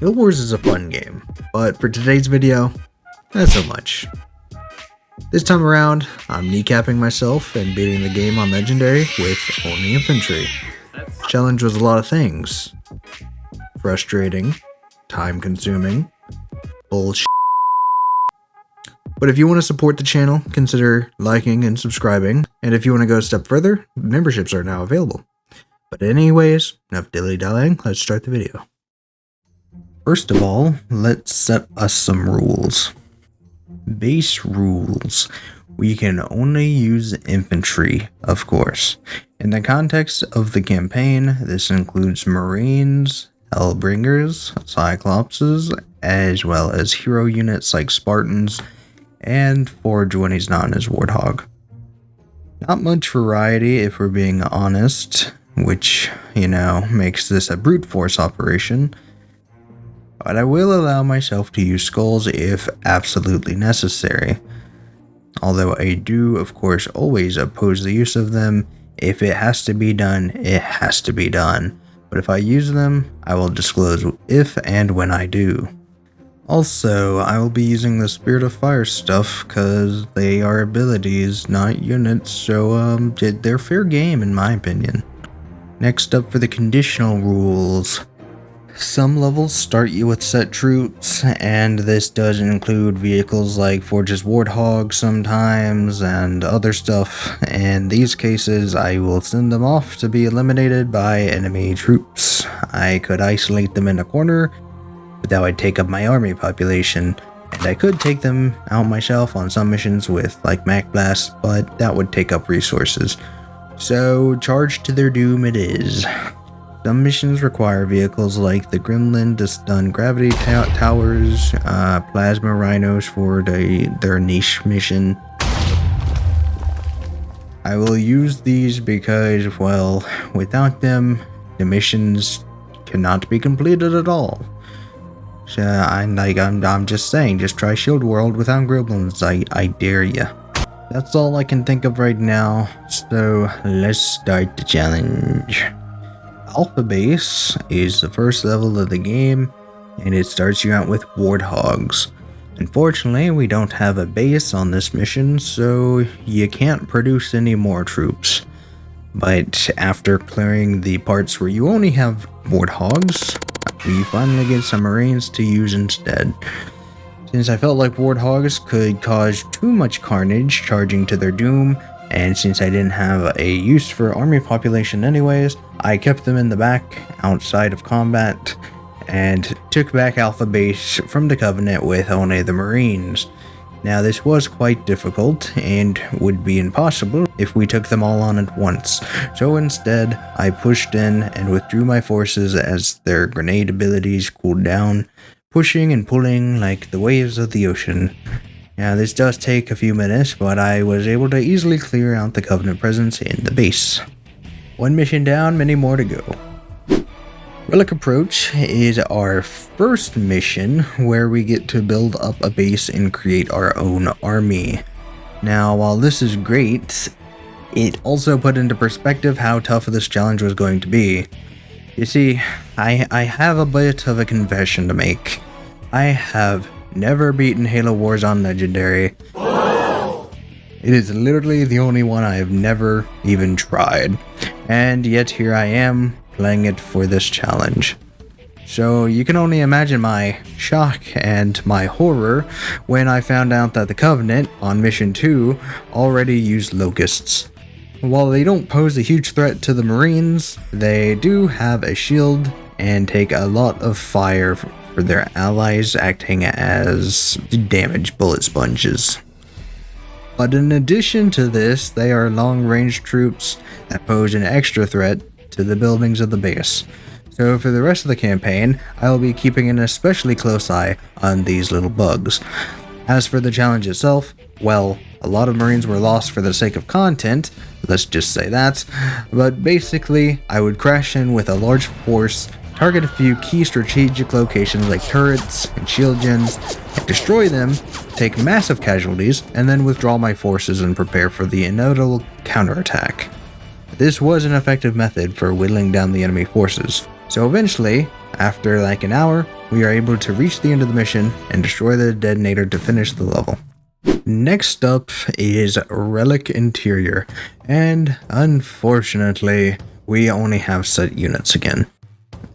Guild Wars is a fun game, but for today's video, not so much. This time around, I'm kneecapping myself and beating the game on Legendary with only Infantry. Challenge was a lot of things. Frustrating, time-consuming, bullshit. But if you want to support the channel, consider liking and subscribing, and if you want to go a step further, memberships are now available. But anyways, enough dilly-dallying, let's start the video. First of all, let's set us some rules. Base rules. We can only use infantry, of course. In the context of the campaign, this includes Marines, Hellbringers, Cyclopses, as well as hero units like Spartans, and Forge when he's not in his Warthog. Not much variety if we're being honest, which, makes this a brute force operation. But I will allow myself to use skulls if absolutely necessary. Although I do, of course, always oppose the use of them. If it has to be done, it has to be done. But if I use them, I will disclose if and when I do. Also, I will be using the Spirit of Fire stuff because they are abilities, not units, so they're fair game in my opinion. Next up for the conditional rules. Some levels start you with set troops, and this does include vehicles like Forge's Warthog sometimes, and other stuff. In these cases, I will send them off to be eliminated by enemy troops. I could isolate them in a corner, but that would take up my army population, and I could take them out myself on some missions with like Mac Blast, but that would take up resources. So charge to their doom it is. Some missions require vehicles like the Gremlin to stun gravity towers, plasma rhinos for their niche mission. I will use these because, well, without them, the missions cannot be completed at all. So I'm just saying, just try Shield World without Gremlins, I dare ya. That's all I can think of right now, so let's start the challenge. Alpha Base is the first level of the game, and it starts you out with Warthogs. Unfortunately, we don't have a base on this mission, so you can't produce any more troops. But after clearing the parts where you only have Warthogs, we finally get some Marines to use instead. Since I felt like Warthogs could cause too much carnage charging to their doom, and since I didn't have a use for army population anyways, I kept them in the back, outside of combat, and took back Alpha Base from the Covenant with only the Marines. Now this was quite difficult, and would be impossible if we took them all on at once, so instead I pushed in and withdrew my forces as their grenade abilities cooled down, pushing and pulling like the waves of the ocean. Now this does take a few minutes, but I was able to easily clear out the Covenant presence in the base. One mission down, many more to go. Relic Approach is our first mission where we get to build up a base and create our own army. Now while this is great, it also put into perspective how tough this challenge was going to be. You see, I have a bit of a confession to make. I have never beaten Halo Wars on Legendary. It is literally the only one I have never even tried. And yet here I am, playing it for this challenge. So you can only imagine my shock and my horror when I found out that the Covenant, on Mission 2, already used Locusts. While they don't pose a huge threat to the Marines, they do have a shield and take a lot of fire for their allies, acting as damage bullet sponges. But in addition to this, they are long-range troops that pose an extra threat to the buildings of the base. So for the rest of the campaign, I will be keeping an especially close eye on these little bugs. As for the challenge itself, well, a lot of Marines were lost for the sake of content, let's just say that, but basically, I would crash in with a large force, target a few key strategic locations like turrets and shield gens, and destroy them, take massive casualties, and then withdraw my forces and prepare for the inevitable counterattack. This was an effective method for whittling down the enemy forces, so eventually, After like an hour, we are able to reach the end of the mission and destroy the detonator to finish the level. Next up is Relic Interior, and unfortunately, we only have set units again.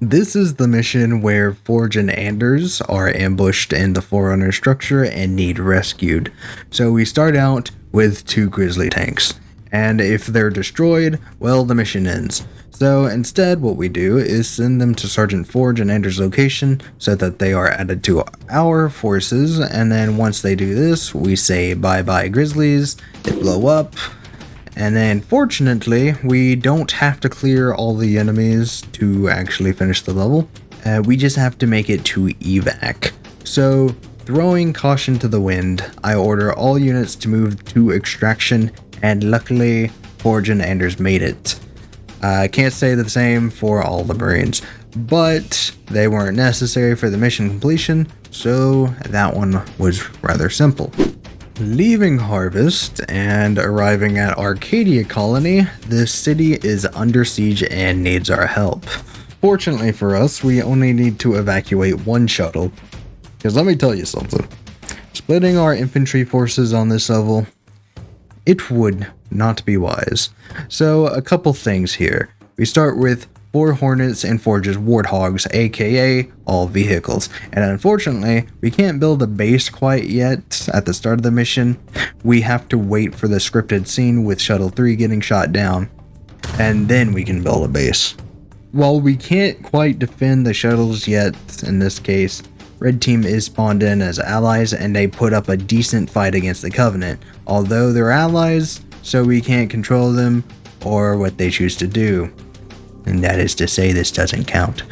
This is the mission where Forge and Anders are ambushed in the Forerunner structure and need rescued. So we start out with 2 grizzly tanks, and if they're destroyed, well, the mission ends. So instead, what we do is send them to Sergeant Forge and Anders' location so that they are added to our forces, and then once they do this, we say bye-bye grizzlies, they blow up, and then fortunately, we don't have to clear all the enemies to actually finish the level. We just have to make it to evac. So throwing caution to the wind, I order all units to move to extraction, and luckily, Forge and Anders made it. I can't say the same for all the Marines, but they weren't necessary for the mission completion, so that one was rather simple. Leaving Harvest and arriving at Arcadia Colony, the city is under siege and needs our help. Fortunately for us, we only need to evacuate 1 shuttle, because let me tell you something. Splitting our infantry forces on this level, it would not be wise. So a couple things here. We start with 4 Hornets and Forge's Warthogs, aka all vehicles. And unfortunately, we can't build a base quite yet at the start of the mission. We have to wait for the scripted scene with Shuttle 3 getting shot down, and then we can build a base. While we can't quite defend the shuttles yet, in this case, Red Team is spawned in as allies and they put up a decent fight against the Covenant, although they're allies, so we can't control them or what they choose to do. And that is to say, this doesn't count.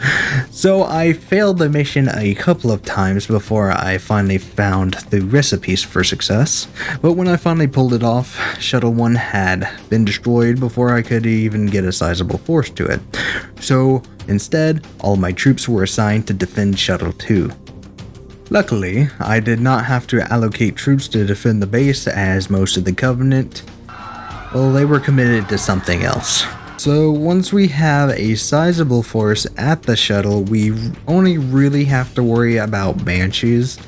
So I failed the mission a couple of times before I finally found the recipes for success, but when I finally pulled it off, Shuttle 1 had been destroyed before I could even get a sizable force to it. So instead, all my troops were assigned to defend Shuttle 2. Luckily, I did not have to allocate troops to defend the base, as most of the Covenant, well, they were committed to something else. So once we have a sizable force at the shuttle, we only really have to worry about Banshees.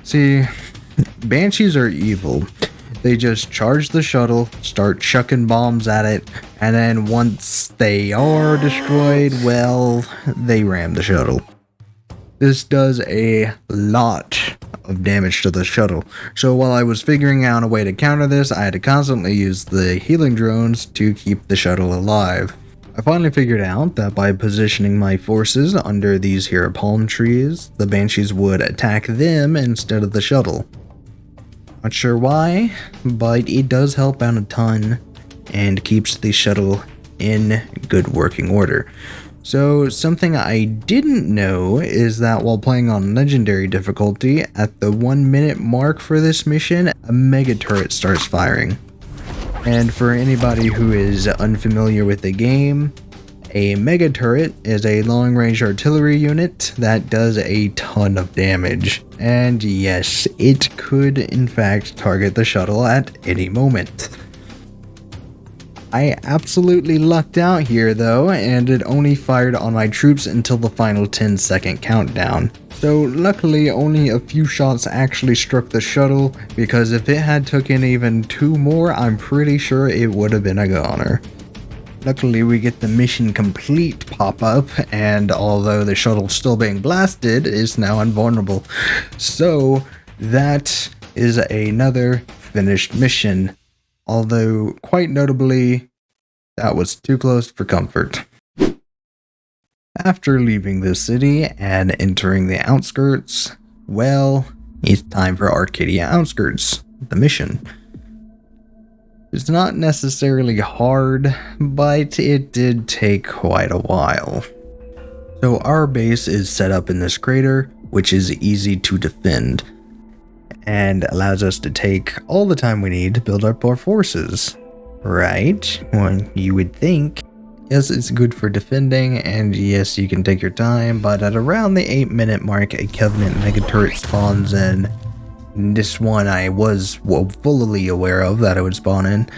See, Banshees are evil. They just charge the shuttle, start chucking bombs at it, and then once they are destroyed, well, they ram the shuttle. This does a lot of damage to the shuttle, so while I was figuring out a way to counter this, I had to constantly use the healing drones to keep the shuttle alive. I finally figured out that by positioning my forces under these here palm trees, the Banshees would attack them instead of the shuttle. Not sure why, but it does help out a ton and keeps the shuttle in good working order. So something I didn't know is that while playing on legendary difficulty, at the 1 minute mark for this mission, a mega turret starts firing. And for anybody who is unfamiliar with the game, a mega turret is a long range artillery unit that does a ton of damage. And yes, it could in fact target the shuttle at any moment. I absolutely lucked out here though, and it only fired on my troops until the final 10-second countdown. So luckily only a few shots actually struck the shuttle, because if it had taken even 2 more, I'm pretty sure it would have been a goner. Luckily we get the mission complete pop-up, and although the shuttle's still being blasted, it's now invulnerable. So that is another finished mission. Although, quite notably, that was too close for comfort. After leaving the city and entering the outskirts, well, it's time for Arcadia Outskirts, the mission. It's not necessarily hard, but it did take quite a while. So our base is set up in this crater, which is easy to defend, and allows us to take all the time we need to build up our forces. Right? Well, you would think. Yes, it's good for defending, and yes, you can take your time, but at around the 8-minute mark, a Covenant mega turret spawns in. This one I was fully aware of that it would spawn in.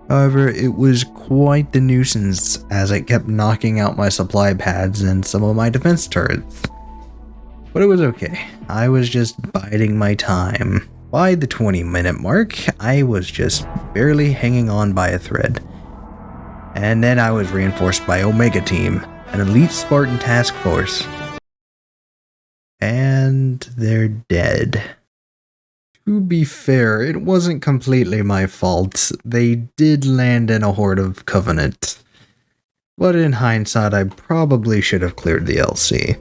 However, it was quite the nuisance as it kept knocking out my supply pads and some of my defense turrets. But it was okay. I was just biding my time. By the 20-minute mark, I was just barely hanging on by a thread. And then I was reinforced by Omega Team, an elite Spartan task force. And they're dead. To be fair, it wasn't completely my fault. They did land in a horde of Covenant. But in hindsight, I probably should have cleared the LC.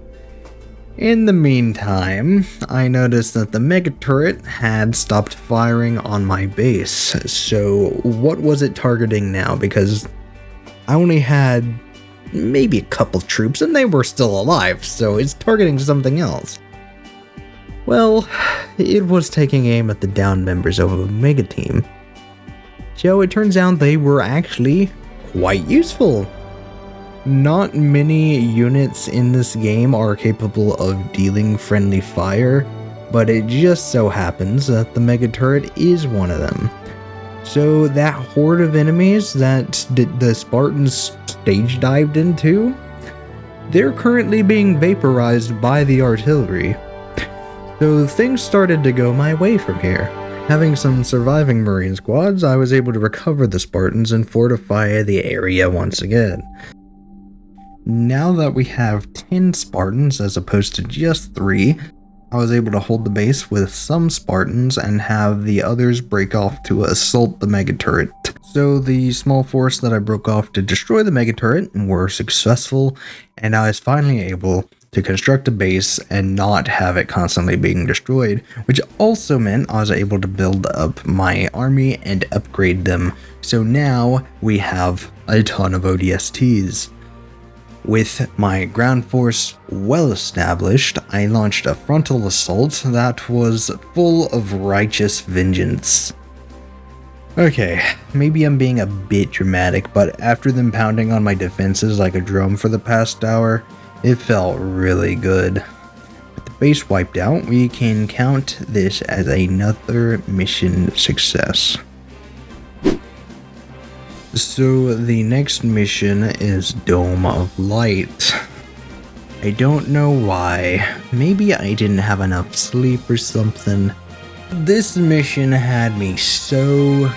In the meantime, I noticed that the mega turret had stopped firing on my base. So what was it targeting now? Because I only had maybe a couple troops and they were still alive, so it's targeting something else. Well, it was taking aim at the downed members of a mega team. So it turns out they were actually quite useful. Not many units in this game are capable of dealing friendly fire, but it just so happens that the mega turret is one of them. So that horde of enemies that the Spartans stage dived into, they're currently being vaporized by the artillery. So things started to go my way from here. Having some surviving Marine squads, I was able to recover the Spartans and fortify the area once again. Now that we have 10 Spartans as opposed to just 3, I was able to hold the base with some Spartans and have the others break off to assault the mega turret. So the small force that I broke off to destroy the mega turret were successful, and I was finally able to construct a base and not have it constantly being destroyed, which also meant I was able to build up my army and upgrade them. So now we have a ton of ODSTs. With my ground force well established, I launched a frontal assault that was full of righteous vengeance. Okay, maybe I'm being a bit dramatic, but after them pounding on my defenses like a drum for the past hour, it felt really good. With the base wiped out, we can count this as another mission success. So the next mission is Dome of Light. I don't know why. Maybe I didn't have enough sleep or something. This mission had me so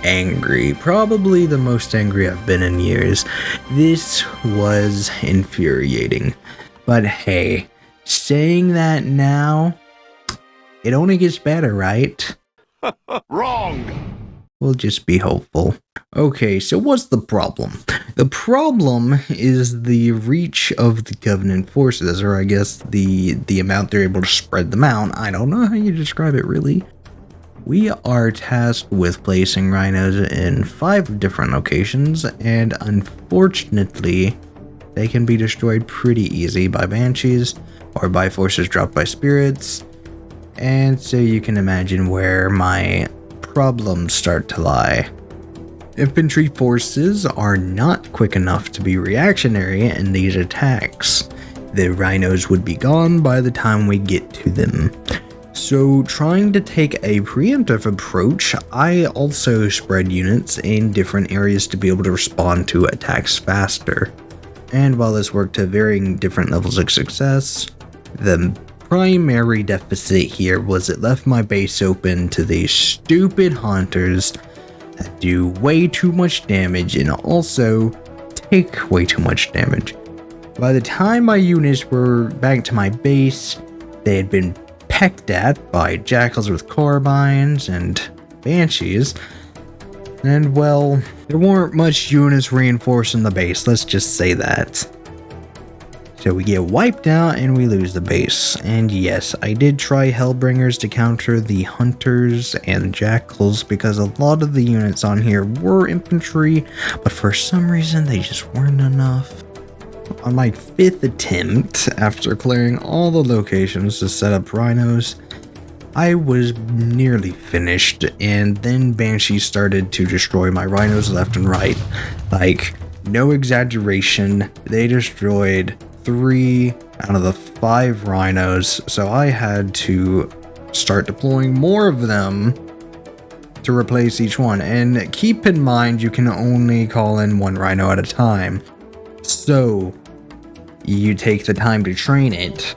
angry. Probably the most angry I've been in years. This was infuriating. But hey, saying that now, it only gets better, right? Wrong! We'll just be hopeful. Okay, so what's the problem? The problem is the reach of the Covenant forces, or I guess the amount they're able to spread them out. I don't know how you describe it, really. We are tasked with placing rhinos in 5 different locations, and unfortunately, they can be destroyed pretty easy by banshees, or by forces dropped by spirits, and so you can imagine where my problems start to lie. Infantry forces are not quick enough to be reactionary in these attacks. The rhinos would be gone by the time we get to them. So trying to take a preemptive approach, I also spread units in different areas to be able to respond to attacks faster. And while this worked to varying different levels of success, the primary deficit here was it left my base open to these stupid hunters that do way too much damage and also take way too much damage. By the time my units were back to my base, they had been pecked at by jackals with carbines and banshees, and well, there weren't much units reinforcing the base, let's just say that. So we get wiped out and we lose the base. And yes, I did try Hellbringers to counter the hunters and jackals because a lot of the units on here were infantry, but for some reason they just weren't enough. On my 5th attempt, after clearing all the locations to set up rhinos, I was nearly finished, and then banshees started to destroy my rhinos left and right. Like, no exaggeration, they destroyed 3 out of the 5 rhinos, so I had to start deploying more of them to replace each one. And keep in mind, you can only call in one rhino at a time. So you take the time to train it,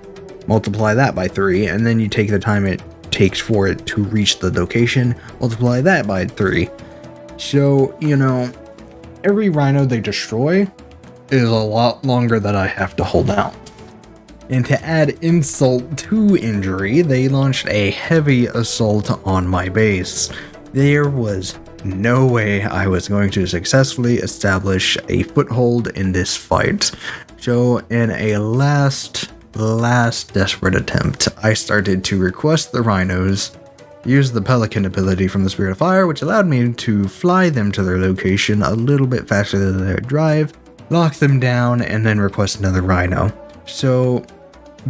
multiply that by 3, and then you take the time it takes for it to reach the location, multiply that by 3. So, you know, every rhino they destroy is a lot longer that I have to hold out. And to add insult to injury, they launched a heavy assault on my base. There was no way I was going to successfully establish a foothold in this fight. So in a last desperate attempt, I started to request the rhinos, use the pelican ability from the Spirit of Fire, which allowed me to fly them to their location a little bit faster than their drive, lock them down, and then request another rhino. So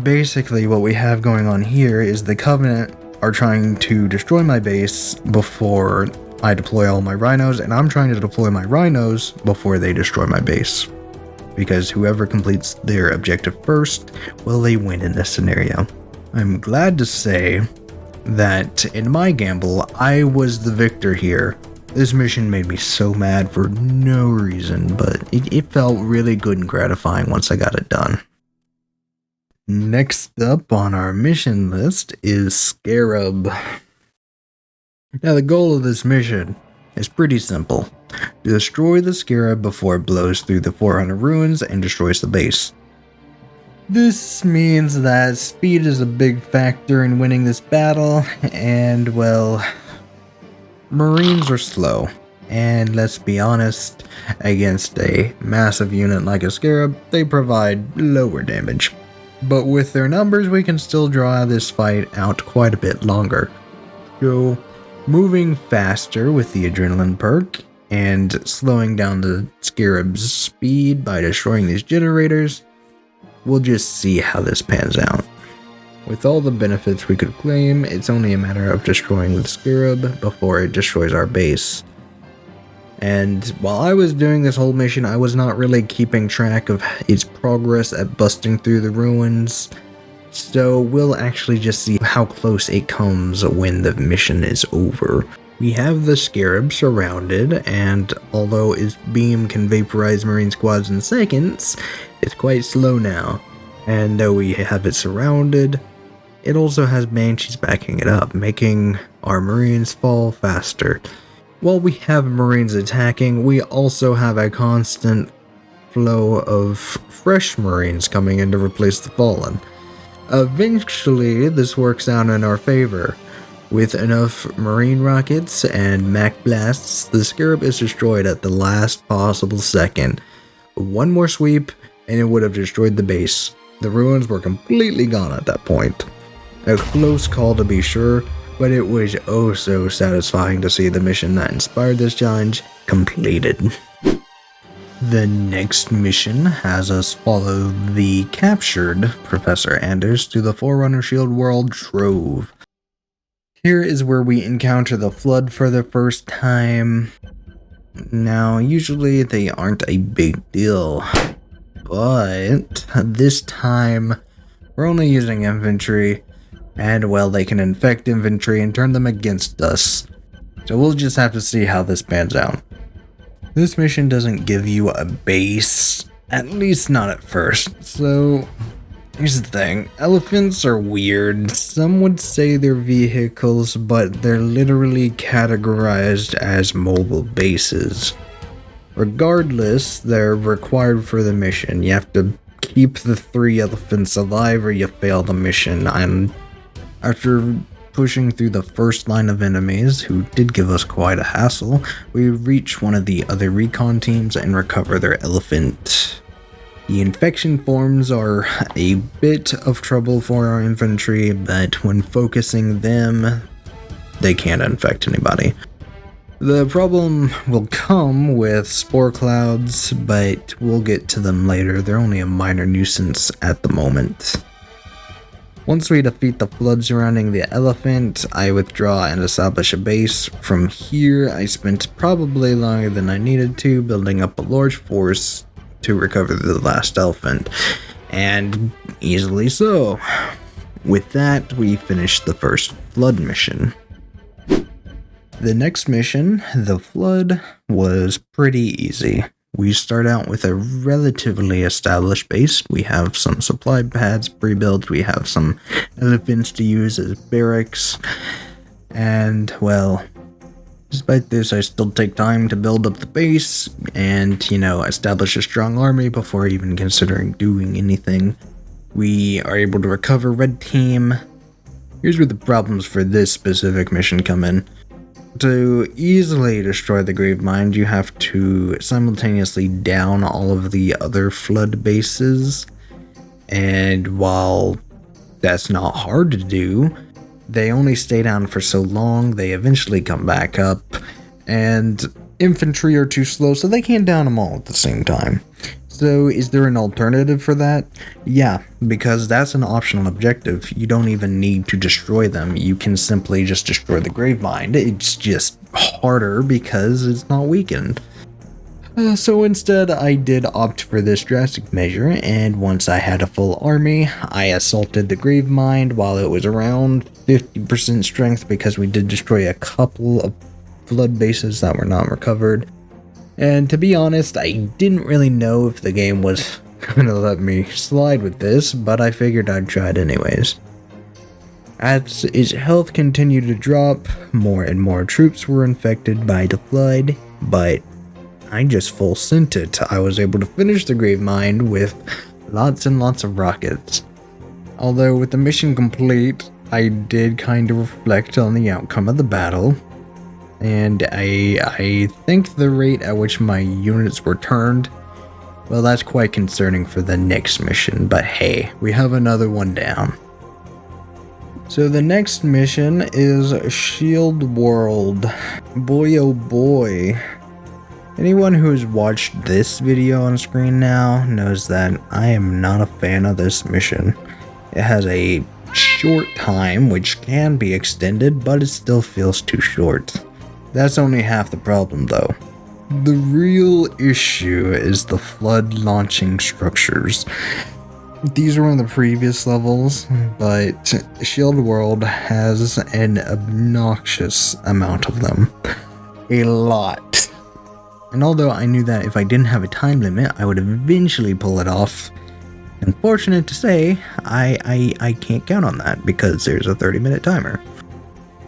basically what we have going on here is the Covenant are trying to destroy my base before I deploy all my rhinos, and I'm trying to deploy my rhinos before they destroy my base. Because whoever completes their objective first, well, they win in this scenario. I'm glad to say that in my gamble, I was the victor here. This mission made me so mad for no reason, but it felt really good and gratifying once I got it done. Next up on our mission list is Scarab. Now the goal of this mission is pretty simple. Destroy the Scarab before it blows through the 400 ruins and destroys the base. This means that speed is a big factor in winning this battle, and well, Marines are slow. And let's be honest, against a massive unit like a Scarab, they provide lower damage. But with their numbers, we can still draw this fight out quite a bit longer. So, moving faster with the Adrenaline perk, and slowing down the Scarab's speed by destroying these generators, we'll just see how this pans out. With all the benefits we could claim, it's only a matter of destroying the Scarab before it destroys our base. And while I was doing this whole mission, I was not really keeping track of its progress at busting through the ruins, so we'll actually just see how close it comes when the mission is over. We have the Scarab surrounded, and although its beam can vaporize Marine squads in seconds, it's quite slow now. And though we have it surrounded, it also has Banshees backing it up, making our Marines fall faster. While we have Marines attacking, we also have a constant flow of fresh Marines coming in to replace the fallen. Eventually, this works out in our favor. With enough Marine rockets and Mac blasts, the Scarab is destroyed at the last possible second. One more sweep, and it would have destroyed the base. The ruins were completely gone at that point. A close call to be sure, but it was oh so satisfying to see the mission that inspired this challenge completed. The next mission has us follow the captured Professor Anders to the Forerunner Shield World Trove. Here is where we encounter the Flood for the first time. Now, usually they aren't a big deal, but this time we're only using infantry, and well, they can infect infantry and turn them against us. So we'll just have to see how this pans out. This mission doesn't give you a base, at least not at first, so here's the thing. Elephants are weird. Some would say they're vehicles, but they're literally categorized as mobile bases. Regardless, they're required for the mission. You have to keep the 3 elephants alive or you fail the mission. And after pushing through the first line of enemies, who did give us quite a hassle, we reach one of the other recon teams and recover their elephant. The infection forms are a bit of trouble for our infantry, but when focusing them, they can't infect anybody. The problem will come with spore clouds, but we'll get to them later. They're only a minor nuisance at the moment. Once we defeat the flood surrounding the elephant, I withdraw and establish a base. From here, I spent probably longer than I needed to building up a large force to recover the last elephant, and easily so. With that, we finished the first flood mission. The next mission, the Flood, was pretty easy. We start out with a relatively established base. We have some supply pads pre-built. We have some elephants to use as barracks. And, well, despite this, I still take time to build up the base and, establish a strong army before even considering doing anything. We are able to recover red team. Here's where the problems for this specific mission come in. To easily destroy the Gravemind, you have to simultaneously down all of the other Flood bases. And while that's not hard to do, they only stay down for so long, they eventually come back up, and infantry are too slow, so they can't down them all at the same time. So is there an alternative for that? Yeah, because that's an optional objective. You don't even need to destroy them. You can simply just destroy the Gravemind. It's just harder because it's not weakened. So instead, I did opt for this drastic measure, and once I had a full army, I assaulted the Gravemind while it was around 50% strength because we did destroy a couple of Flood bases that were not recovered. And to be honest, I didn't really know if the game was going to let me slide with this, but I figured I'd try it anyways. As its health continued to drop, more and more troops were infected by the Flood, but I just full sent it. I was able to finish the Gravemind with lots and lots of rockets. Although with the mission complete, I did kind of reflect on the outcome of the battle. And I think the rate at which my units were turned, well, that's quite concerning for the next mission, but hey, we have another one down. So the next mission is Shield World. Boy oh boy. Anyone who has watched this video on screen now knows that I am not a fan of this mission. It has a short time, which can be extended, but it still feels too short. That's only half the problem though. The real issue is the Flood launching structures. These were in the previous levels, but Shield World has an obnoxious amount of them. A lot. And although I knew that if I didn't have a time limit, I would eventually pull it off, unfortunate to say, I can't count on that because there's a 30-minute timer.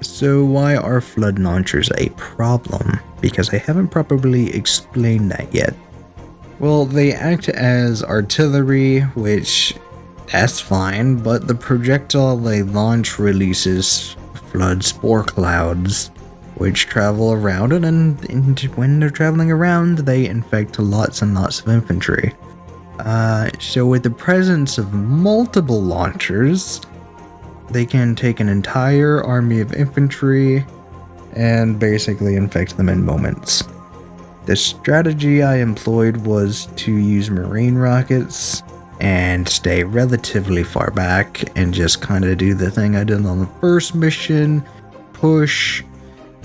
So why are Flood launchers a problem? Because I haven't properly explained that yet. Well, they act as artillery, which, that's fine, but the projectile they launch releases Flood spore clouds, which travel around, and when they're traveling around, they infect lots and lots of infantry. So with the presence of multiple launchers, they can take an entire army of infantry and basically infect them in moments. The strategy I employed was to use marine rockets and stay relatively far back and just kind of do the thing I did on the first mission: push,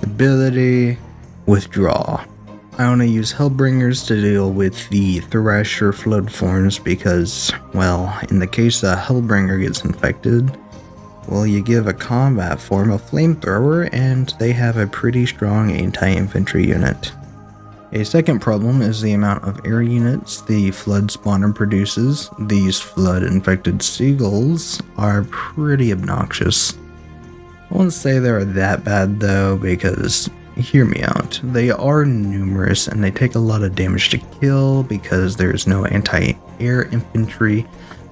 ability, withdraw. I only use Hellbringers to deal with the Thrasher Flood forms because, well, in the case a Hellbringer gets infected, well, you give a combat form a flamethrower and they have a pretty strong anti-infantry unit. A second problem is the amount of air units the Flood spawner produces. These Flood-infected seagulls are pretty obnoxious. I won't say they're that bad though, because, hear me out, they are numerous and they take a lot of damage to kill because there's no anti-air infantry,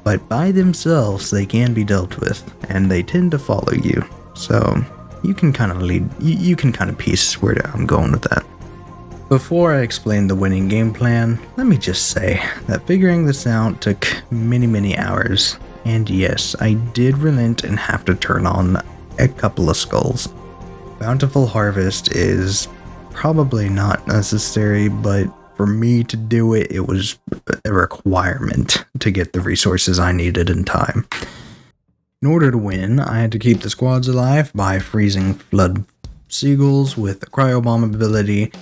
but by themselves they can be dealt with, and they tend to follow you, so you can kind of piece where I'm going with that. Before I explain the winning game plan, let me just say that figuring this out took many hours, and yes, I did relent and have to turn on a couple of skulls. Bountiful Harvest is probably not necessary, but for me to do it, it was a requirement to get the resources I needed in time. In order to win, I had to keep the squads alive by freezing Flood seagulls with the cryobomb ability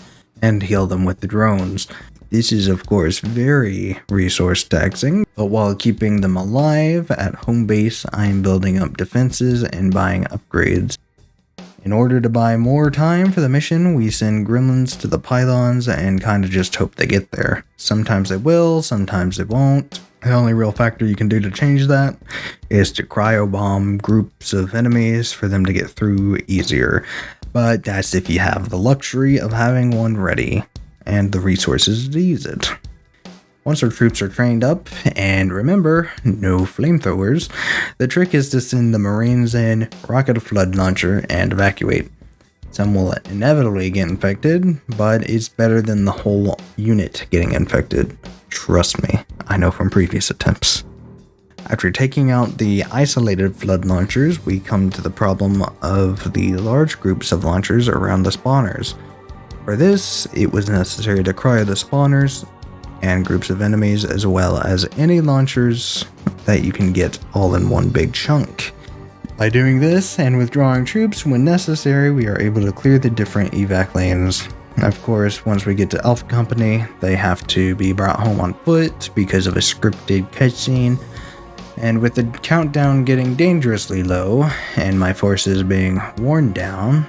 and heal them with the drones. This is of course very resource taxing, but while keeping them alive at home base, I am building up defenses and buying upgrades. In order to buy more time for the mission, we send gremlins to the pylons and kind of just hope they get there. Sometimes they will, sometimes they won't. The only real factor you can do to change that is to cryo-bomb groups of enemies for them to get through easier. But that's if you have the luxury of having one ready and the resources to use it. Once our troops are trained up, and remember, no flamethrowers, the trick is to send the Marines in, rocket a flood launcher, and evacuate. Some will inevitably get infected, but it's better than the whole unit getting infected. Trust me, I know from previous attempts. After taking out the isolated flood launchers, we come to the problem of the large groups of launchers around the spawners. For this, it was necessary to cryo the spawners and groups of enemies, as well as any launchers that you can get all in one big chunk. By doing this and withdrawing troops when necessary, we are able to clear the different evac lanes. Of course, once we get to Alpha Company, they have to be brought home on foot because of a scripted cutscene. And with the countdown getting dangerously low, and my forces being worn down,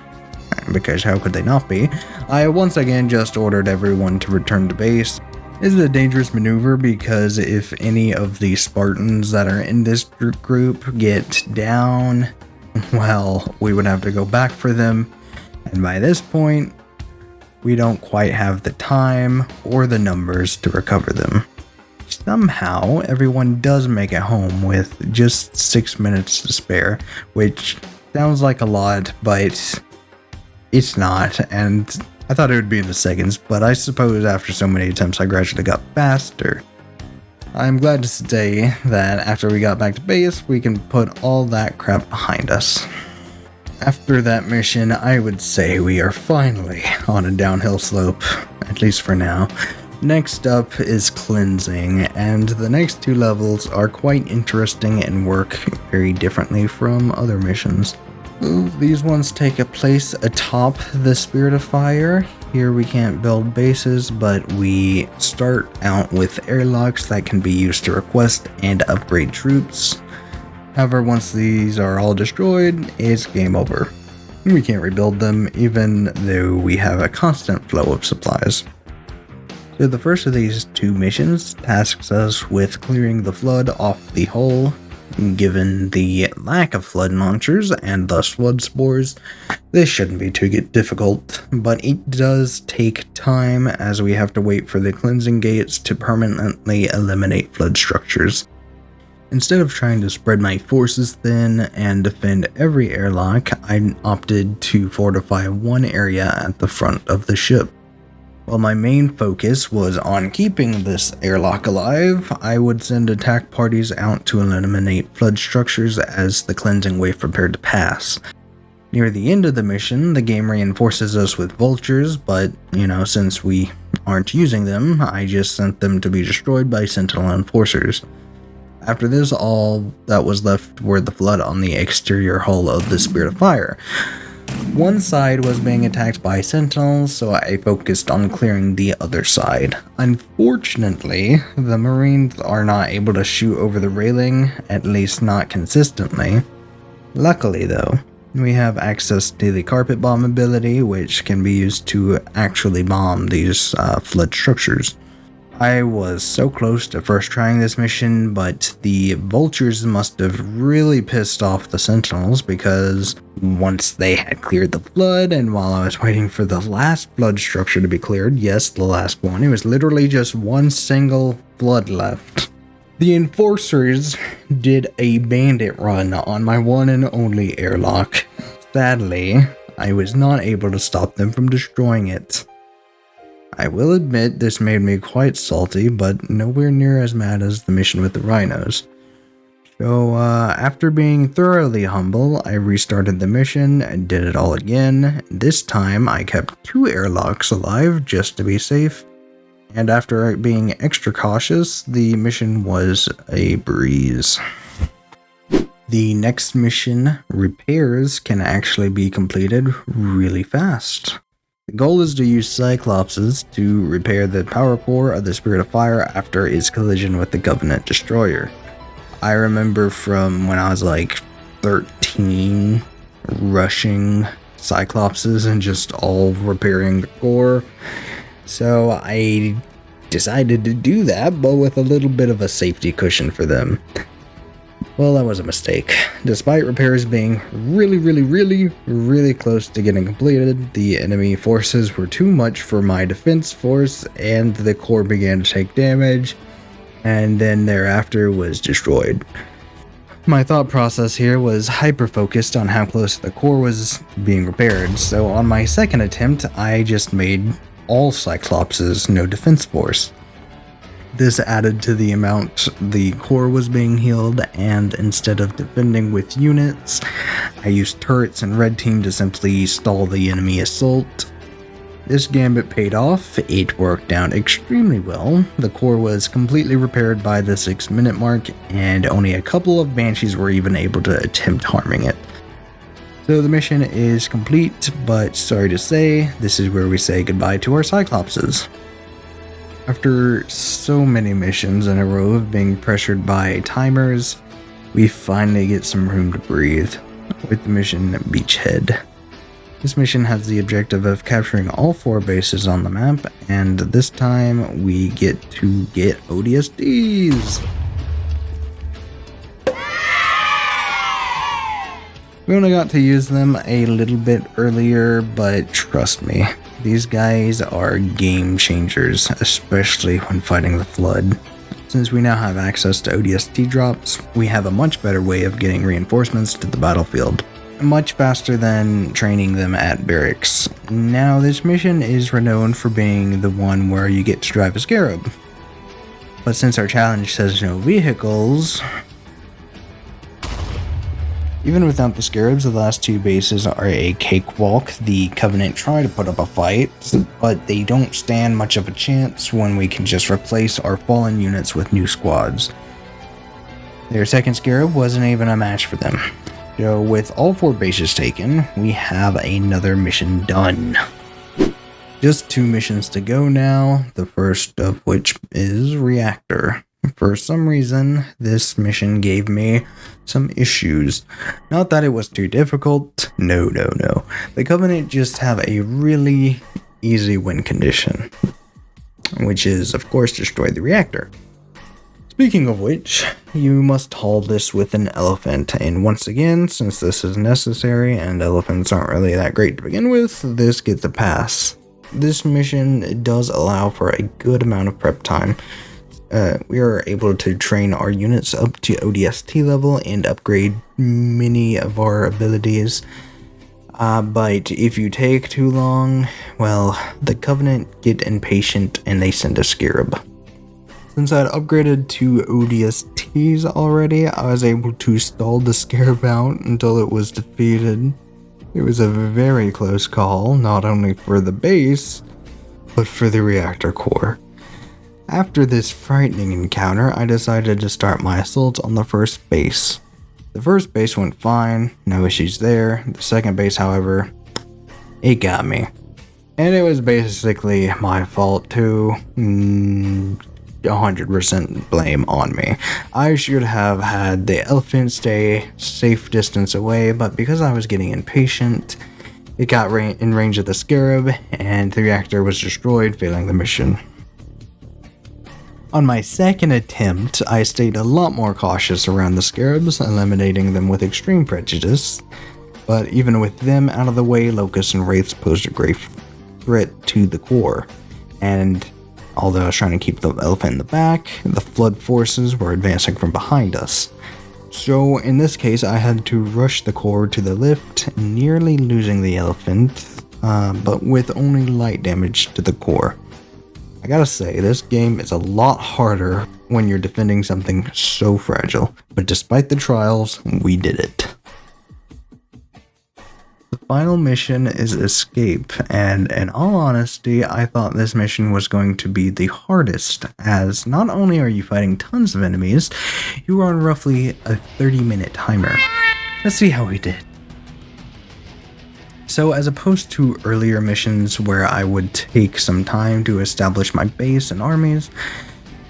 because how could they not be, I once again just ordered everyone to return to base. This is a dangerous maneuver because if any of the Spartans that are in this group get down, well, we would have to go back for them, and by this point, we don't quite have the time or the numbers to recover them. Somehow, everyone does make it home with just 6 minutes to spare, which sounds like a lot, but it's not, and I thought it would be in the seconds, but I suppose after so many attempts I gradually got faster. I'm glad to say that after we got back to base, we can put all that crap behind us. After that mission, I would say we are finally on a downhill slope, at least for now. Next up is cleansing, and the next two levels are quite interesting and work very differently from other missions. These ones take a place atop the Spirit of Fire. Here we can't build bases, but we start out with airlocks that can be used to request and upgrade troops. However, once these are all destroyed, it's game over. We can't rebuild them, even though we have a constant flow of supplies. So the first of these two missions tasks us with clearing the flood off the hull. Given the lack of flood launchers and thus flood spores, this shouldn't be too difficult, but it does take time as we have to wait for the cleansing gates to permanently eliminate flood structures. Instead of trying to spread my forces thin and defend every airlock, I opted to fortify one area at the front of the ship. While my main focus was on keeping this airlock alive, I would send attack parties out to eliminate flood structures as the cleansing wave prepared to pass. Near the end of the mission, the game reinforces us with vultures, but, since we aren't using them, I just sent them to be destroyed by Sentinel Enforcers. After this, all that was left were the flood on the exterior hull of the Spirit of Fire. One side was being attacked by sentinels, so I focused on clearing the other side. Unfortunately, the Marines are not able to shoot over the railing, at least not consistently. Luckily though, we have access to the carpet bomb ability, which can be used to actually bomb these flood structures. I was so close to first trying this mission, but the vultures must have really pissed off the sentinels because once they had cleared the flood, and while I was waiting for the last flood structure to be cleared, yes, the last one, it was literally just one single flood left. The enforcers did a bandit run on my one and only airlock. Sadly, I was not able to stop them from destroying it. I will admit this made me quite salty, but nowhere near as mad as the mission with the rhinos. So after being thoroughly humble, I restarted the mission and did it all again. This time I kept 2 airlocks alive just to be safe, and after being extra cautious, the mission was a breeze. The next mission, repairs, can actually be completed really fast. The goal is to use Cyclopses to repair the power core of the Spirit of Fire after its collision with the Covenant Destroyer. I remember from when I was like 13, rushing Cyclopses and just all repairing the core. So I decided to do that, but with a little bit of a safety cushion for them. Well, that was a mistake. Despite repairs being really close to getting completed, the enemy forces were too much for my defense force, and the core began to take damage, and then thereafter was destroyed. My thought process here was hyper-focused on how close the core was being repaired, so on my second attempt, I just made all Cyclopses no defense force. This added to the amount the core was being healed, and instead of defending with units, I used turrets and red team to simply stall the enemy assault. This gambit paid off. It worked out extremely well. The core was completely repaired by the 6-minute mark, and only a couple of Banshees were even able to attempt harming it. So the mission is complete, but sorry to say, this is where we say goodbye to our Cyclopses. After so many missions in a row of being pressured by timers, we finally get some room to breathe with the mission Beachhead. This mission has the objective of capturing all 4 bases on the map, and this time we get to get ODSTs! We only got to use them a little bit earlier, but trust me, these guys are game changers, especially when fighting the Flood. Since we now have access to ODST drops, we have a much better way of getting reinforcements to the battlefield. Much faster than training them at barracks. Now, this mission is renowned for being the one where you get to drive a Scarab. But since our challenge says no vehicles, even without the Scarabs, the last 2 bases are a cakewalk. The Covenant try to put up a fight, but they don't stand much of a chance when we can just replace our fallen units with new squads. Their second Scarab wasn't even a match for them. So with all 4 bases taken, we have another mission done. Just 2 missions to go now, the first of which is Reactor. For some reason, this mission gave me some issues. Not that it was too difficult, no. The Covenant just have a really easy win condition, which is, of course, destroy the reactor. Speaking of which, you must haul this with an elephant, and once again, since this is necessary and elephants aren't really that great to begin with, this gets a pass. This mission does allow for a good amount of prep time. We are able to train our units up to ODST level and upgrade many of our abilities. But if you take too long, well, the Covenant get impatient and they send a Scarab. Since I had upgraded to ODSTs already, I was able to stall the Scarab out until it was defeated. It was a very close call, not only for the base, but for the reactor core. After this frightening encounter, I decided to start my assault on the first base. The first base went fine, no issues there. The second base, however, it got me. And it was basically my fault too. 100% blame on me. I should have had the elephant stay safe distance away, but because I was getting impatient, it got in range of the Scarab, and the reactor was destroyed, failing the mission. On my second attempt, I stayed a lot more cautious around the Scarabs, eliminating them with extreme prejudice, but even with them out of the way, Locusts and Wraiths posed a great threat to the core, and although I was trying to keep the elephant in the back, the Flood forces were advancing from behind us. So in this case, I had to rush the core to the lift, nearly losing the elephant, but with only light damage to the core. I gotta say, this game is a lot harder when you're defending something so fragile, but despite the trials, we did it. The final mission is Escape, and in all honesty, I thought this mission was going to be the hardest, as not only are you fighting tons of enemies, you are on roughly a 30-minute timer. Let's see how we did. So as opposed to earlier missions where I would take some time to establish my base and armies,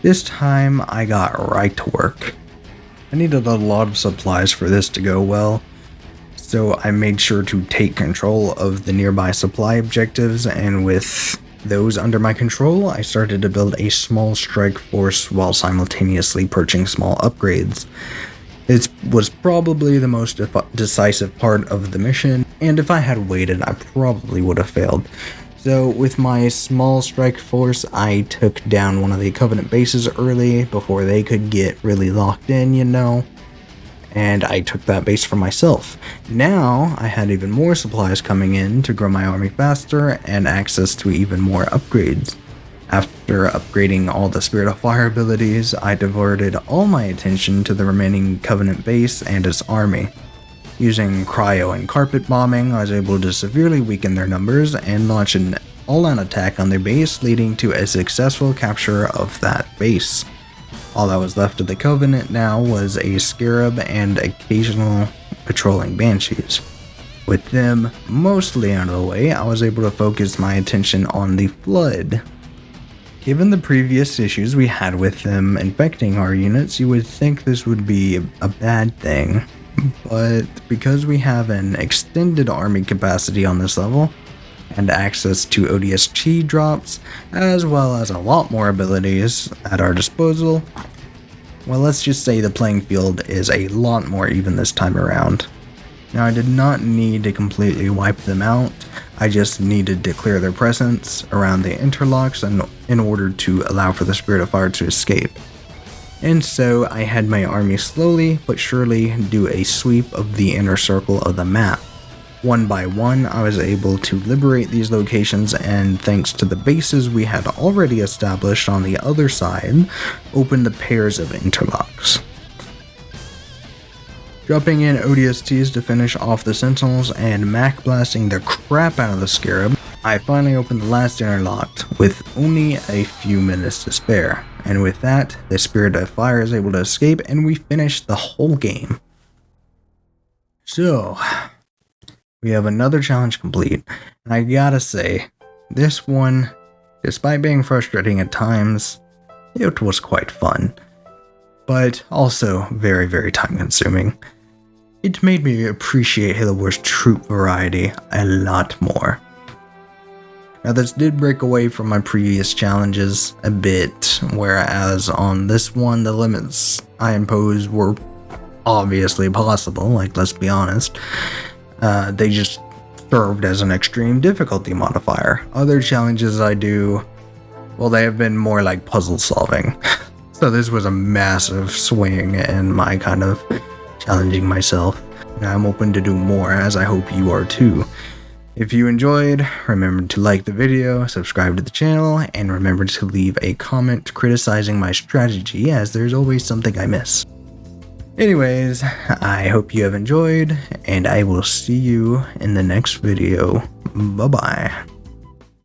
this time I got right to work. I needed a lot of supplies for this to go well, So I made sure to take control of the nearby supply objectives, and with those under my control, I started to build a small strike force while simultaneously purchasing small upgrades. It was probably the most decisive part of the mission, and if I had waited, I probably would have failed. So with my small strike force, I took down one of the Covenant bases early before they could get really locked in, and I took that base for myself. Now, I had even more supplies coming in to grow my army faster and access to even more upgrades. After upgrading all the Spirit of Fire abilities, I diverted all my attention to the remaining Covenant base and its army. Using cryo and carpet bombing, I was able to severely weaken their numbers and launch an all-out attack on their base, leading to a successful capture of that base. All that was left of the Covenant now was a Scarab and occasional patrolling Banshees. With them mostly out of the way, I was able to focus my attention on the Flood. Given the previous issues we had with them infecting our units, you would think this would be a bad thing, but because we have an extended army capacity on this level, and access to ODST drops, as well as a lot more abilities at our disposal, well, let's just say the playing field is a lot more even this time around. Now, I did not need to completely wipe them out, I just needed to clear their presence around the interlocks in order to allow for the Spirit of Fire to escape. And so I had my army slowly but surely do a sweep of the inner circle of the map. One by one, I was able to liberate these locations, and thanks to the bases we had already established on the other side, open the pairs of interlocks. Dropping in ODSTs to finish off the Sentinels and Mac blasting the crap out of the Scarab, I finally opened the last interlock with only a few minutes to spare. And with that, the Spirit of Fire is able to escape, and we finish the whole game. So, we have another challenge complete, and I gotta say, this one, despite being frustrating at times, it was quite fun, but also very, very time consuming. It made me appreciate Halo Wars troop variety a lot more. Now, this did break away from my previous challenges a bit, whereas on this one, the limits I imposed were obviously possible, let's be honest. They just served as an extreme difficulty modifier. Other challenges I do, well, they have been more like puzzle solving. So this was a massive swing in my kind of challenging myself. Now I'm open to do more, as I hope you are too. If you enjoyed, remember to like the video, subscribe to the channel, and remember to leave a comment criticizing my strategy, as there's always something I miss. Anyways, I hope you have enjoyed, and I will see you in the next video. Bye-bye.